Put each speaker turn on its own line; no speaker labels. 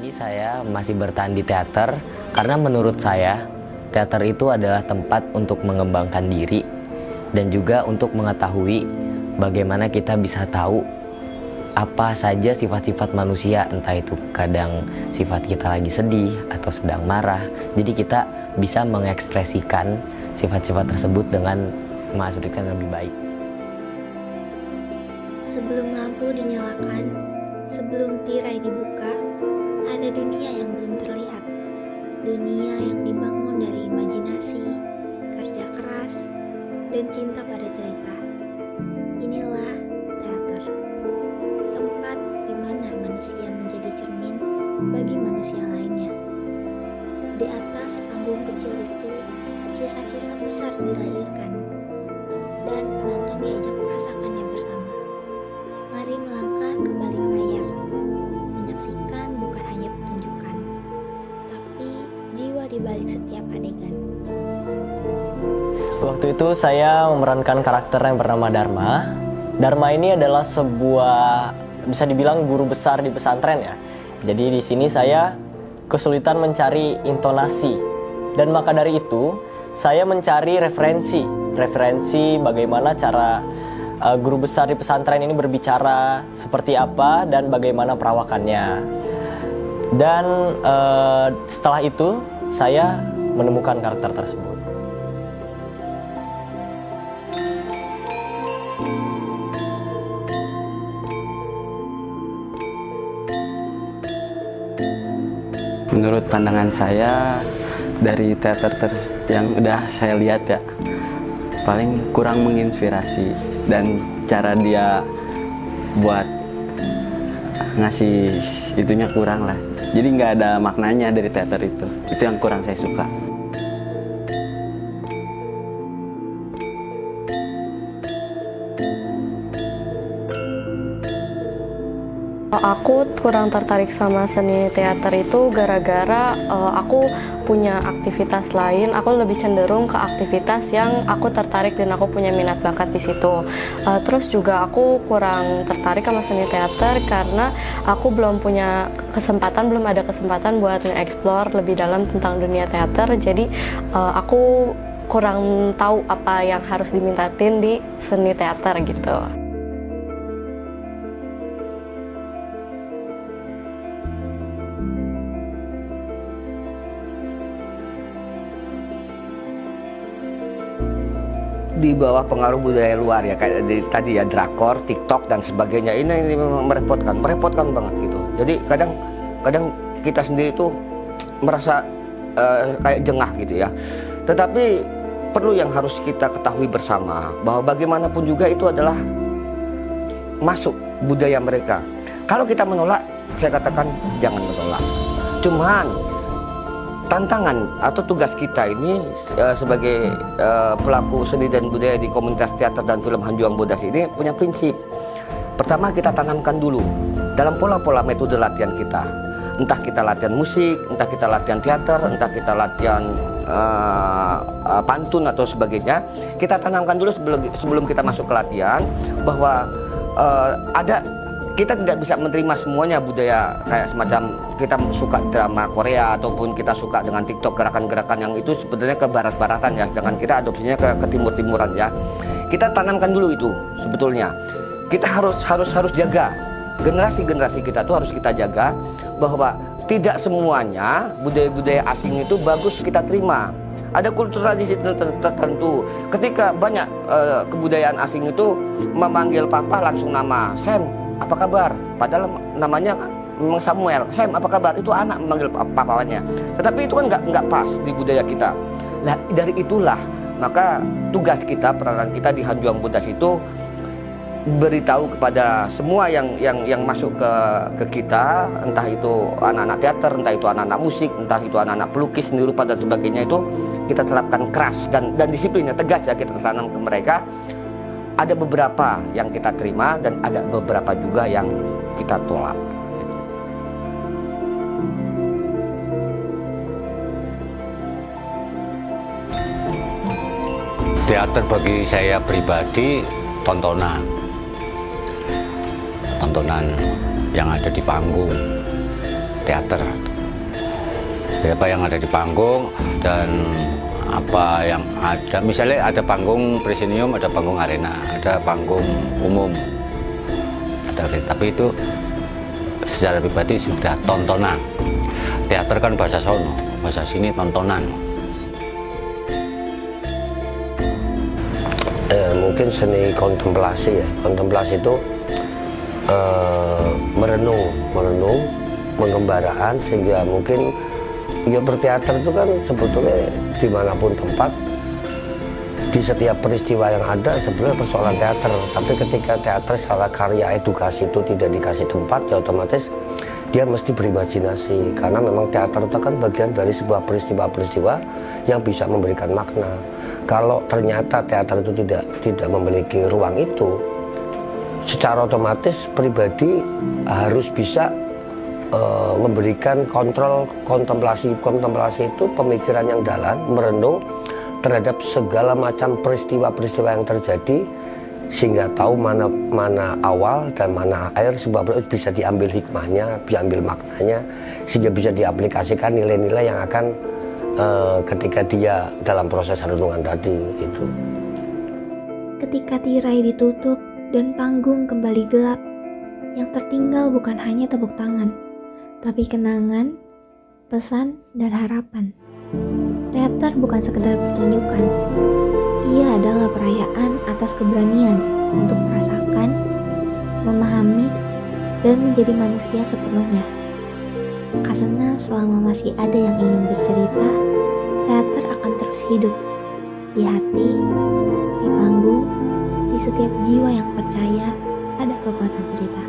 ini saya masih bertahan di teater karena menurut saya teater itu adalah tempat untuk mengembangkan diri dan juga untuk mengetahui bagaimana kita bisa tahu apa saja sifat-sifat manusia, entah itu kadang sifat kita lagi sedih atau sedang marah. Jadi kita bisa mengekspresikan sifat-sifat tersebut dengan menghasilkan yang lebih baik.
Sebelum lampu dinyalakan, sebelum tirai dibuka, ada dunia yang belum terlihat. Dunia yang dibangun dari imajinasi, kerja keras, dan cinta pada cerita. Inilah teater. Tempat di mana manusia menjadi cermin bagi manusia lainnya. Di atas panggung kecil itu, kisah-kisah besar dilahirkan dan penonton diajak merasakannya bersama. Mari melangkah ke balik layar, menyaksikan bukan hanya pertunjukan, tapi jiwa di balik setiap adegan.
Waktu itu saya memerankan karakter yang bernama Dharma. Dharma ini adalah sebuah, bisa dibilang guru besar di pesantren ya. Jadi di sini saya kesulitan mencari intonasi. Dan maka dari itu, saya mencari referensi bagaimana cara guru besar di pesantren ini berbicara seperti apa dan bagaimana perawakannya. Dan setelah itu saya menemukan karakter tersebut.
Menurut pandangan saya dari teater yang udah saya lihat ya, paling kurang menginspirasi dan cara dia buat ngasih itunya kurang lah. Jadi nggak ada maknanya dari teater itu yang kurang saya suka.
Aku kurang tertarik sama seni teater itu gara-gara aku punya aktivitas lain. Aku lebih cenderung ke aktivitas yang aku tertarik dan aku punya minat bakat di situ. Terus juga aku kurang tertarik sama seni teater karena aku belum ada kesempatan buat nge-explore lebih dalam tentang dunia teater. Jadi aku kurang tahu apa yang harus dimintatin di seni teater gitu.
Di bawah pengaruh budaya luar ya, kayak tadi ya drakor, TikTok dan sebagainya, ini memang merepotkan banget gitu. Jadi kadang kita sendiri itu merasa kayak jengah gitu ya. Tetapi perlu yang harus kita ketahui bersama bahwa bagaimanapun juga itu adalah masuk budaya mereka. Kalau kita menolak, saya katakan jangan menolak. Cuman tantangan atau tugas kita ini sebagai pelaku seni dan budaya di komunitas teater dan film Hanjuang Bodas ini punya prinsip. Pertama, kita tanamkan dulu dalam pola-pola metode latihan kita. Entah kita latihan musik, entah kita latihan teater, entah kita latihan pantun atau sebagainya. Kita tanamkan dulu sebelum kita masuk ke latihan bahwa kita tidak bisa menerima semuanya budaya kayak semacam kita suka drama Korea ataupun kita suka dengan TikTok gerakan-gerakan yang itu sebenarnya ke barat-baratan ya, sedangkan kita adopsinya ke timur-timuran ya. Kita tanamkan dulu itu sebetulnya. Kita harus jaga generasi kita tuh harus kita jaga bahwa tidak semuanya budaya-budaya asing itu bagus kita terima. Ada kultur tradisi tertentu. Ketika banyak kebudayaan asing itu memanggil papa langsung nama Sam, apa kabar? Padahal namanya memang Samuel. Sam, apa kabar? Itu anak memanggil papanya. Tetapi itu kan nggak pas di budaya kita. Nah, dari itulah maka tugas kita, peranan kita di Hanjuang Bodas itu beritahu kepada semua yang masuk ke kita, entah itu anak-anak teater, entah itu anak-anak musik, entah itu anak-anak pelukis, seni rupa dan sebagainya, itu kita terapkan keras dan disiplinnya tegas ya, kita tanam ke mereka. Ada beberapa yang kita terima dan ada beberapa juga yang kita tolak.
Teater bagi saya pribadi tontonan yang ada di panggung. teater. Jadi apa yang ada di panggung dan apa yang ada, misalnya ada panggung Presidium, ada panggung Arena, ada panggung umum, tapi itu secara pribadi sudah tontonan. Teater kan bahasa sono, bahasa sini tontonan.
Mungkin seni kontemplasi ya. Kontemplasi itu merenung, menggembaraan, sehingga mungkin ya berteater itu kan sebetulnya dimanapun tempat, di setiap peristiwa yang ada sebenarnya persoalan teater. Tapi ketika teater secara karya edukasi itu tidak dikasih tempat, ya otomatis dia mesti berimajinasi, karena memang teater itu kan bagian dari sebuah peristiwa-peristiwa yang bisa memberikan makna. Kalau ternyata teater itu tidak memiliki ruang itu, secara otomatis pribadi harus bisa memberikan kontrol kontemplasi. Kontemplasi itu pemikiran yang dalam, merenung terhadap segala macam peristiwa-peristiwa yang terjadi, sehingga tahu mana awal dan mana akhir sebuah peristiwa, bisa diambil hikmahnya, diambil maknanya, sehingga bisa diaplikasikan nilai-nilai yang akan ketika dia dalam proses renungan tadi itu.
Ketika tirai ditutup dan panggung kembali gelap, yang tertinggal bukan hanya tepuk tangan, tapi kenangan, pesan, dan harapan. Teater bukan sekedar pertunjukan, ia adalah perayaan atas keberanian untuk merasakan, memahami, dan menjadi manusia sepenuhnya. Karena selama masih ada yang ingin bercerita, teater akan terus hidup di hati, di panggung, di setiap jiwa yang percaya ada kekuatan cerita.